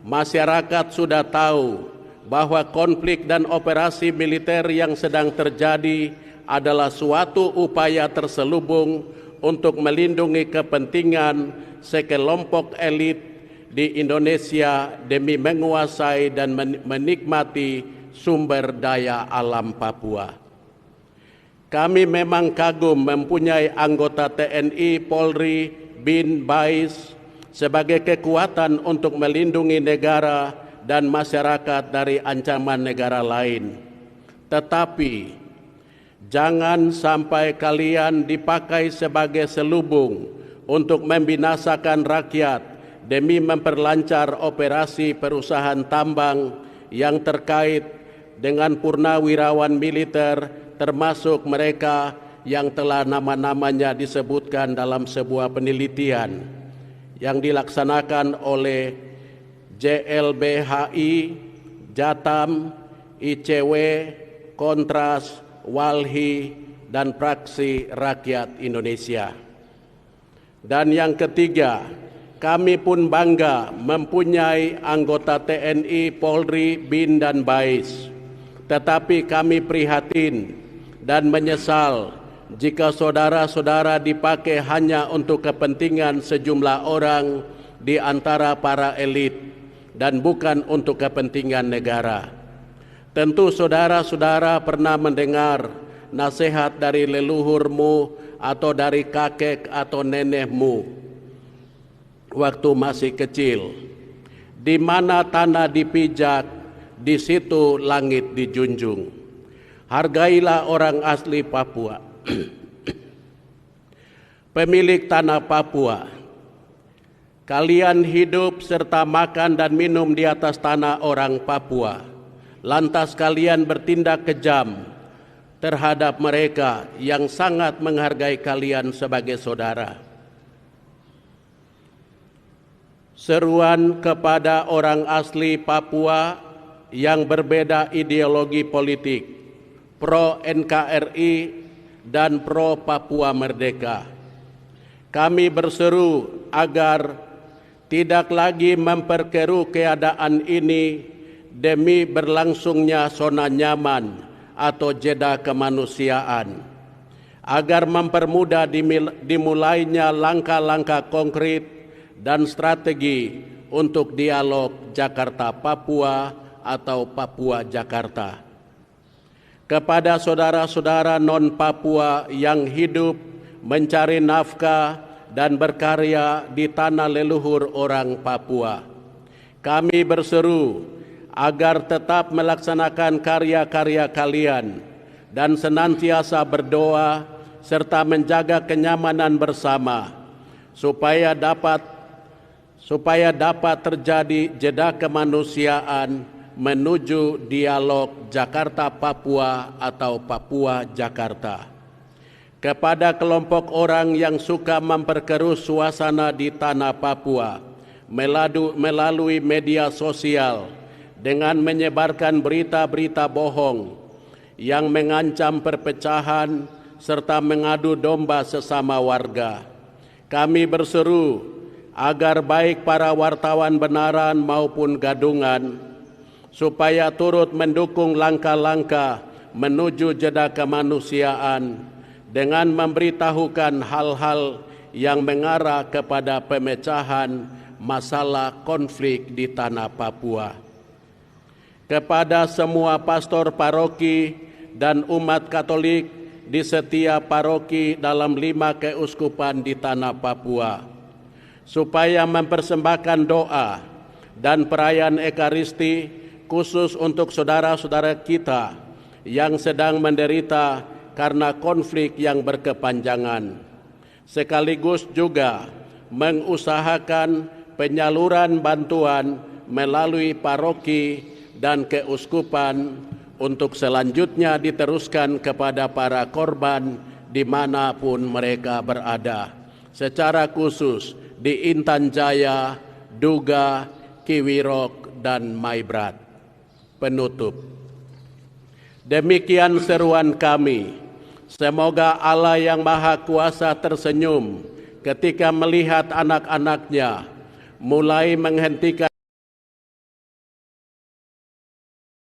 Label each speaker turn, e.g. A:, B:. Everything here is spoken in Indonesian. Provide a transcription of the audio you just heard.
A: Masyarakat sudah tahu bahwa konflik dan operasi militer yang sedang terjadi adalah suatu upaya terselubung untuk melindungi kepentingan sekelompok elit di Indonesia demi menguasai dan menikmati sumber daya alam Papua. Kami memang kagum mempunyai anggota TNI, Polri, BIN, BAIS sebagai kekuatan untuk melindungi negara dan masyarakat dari ancaman negara lain. Tetapi jangan sampai kalian dipakai sebagai selubung untuk membinasakan rakyat demi memperlancar operasi perusahaan tambang yang terkait dengan purnawirawan militer, termasuk mereka yang telah nama-namanya disebutkan dalam sebuah penelitian yang dilaksanakan oleh JLBHI, Jatam, ICW, Kontras, Walhi, dan Praksi Rakyat Indonesia. Dan yang ketiga, kami pun bangga mempunyai anggota TNI, Polri, BIN, dan BAIS. Tetapi kami prihatin dan menyesal jika saudara-saudara dipakai hanya untuk kepentingan sejumlah orang di antara para elit dan bukan untuk kepentingan negara. Tentu saudara-saudara pernah mendengar nasihat dari leluhurmu atau dari kakek atau nenekmu waktu masih kecil. Di mana tanah dipijak, di situ langit dijunjung. Hargailah orang asli Papua. Pemilik tanah Papua, kalian hidup serta makan dan minum di atas tanah orang Papua. Lantas kalian bertindak kejam terhadap mereka yang sangat menghargai kalian sebagai saudara. Seruan kepada orang asli Papua yang berbeda ideologi politik, pro NKRI dan pro Papua Merdeka. Kami berseru agar tidak lagi memperkeruh keadaan ini demi berlangsungnya zona nyaman atau jeda kemanusiaan, agar mempermudah dimulainya langkah-langkah konkret dan strategi untuk dialog Jakarta-Papua atau Papua-Jakarta. Kepada saudara-saudara non-Papua yang hidup, mencari nafkah, dan berkarya di tanah leluhur orang Papua, kami berseru agar tetap melaksanakan karya-karya kalian dan senantiasa berdoa serta menjaga kenyamanan bersama supaya dapat terjadi jeda kemanusiaan menuju dialog Jakarta-Papua atau Papua-Jakarta. Kepada kelompok orang yang suka memperkeruh suasana di tanah Papua melalui media sosial dengan menyebarkan berita-berita bohong yang mengancam perpecahan serta mengadu domba sesama warga, kami berseru agar baik para wartawan benaran maupun gadungan supaya turut mendukung langkah-langkah menuju jeda kemanusiaan dengan memberitahukan hal-hal yang mengarah kepada pemecahan masalah konflik di tanah Papua. Kepada semua pastor paroki dan umat Katolik di setiap paroki dalam 5 keuskupan di tanah Papua, supaya mempersembahkan doa dan perayaan Ekaristi khusus untuk saudara-saudara kita yang sedang menderita karena konflik yang berkepanjangan, sekaligus juga mengusahakan penyaluran bantuan melalui paroki dan keuskupan untuk selanjutnya diteruskan kepada para korban dimanapun mereka berada, secara khusus di Intan Jaya, Duga, Kiwirok, dan Maibrat. Penutup. Demikian seruan kami. Semoga Allah yang Maha Kuasa tersenyum ketika melihat anak-anaknya mulai menghentikan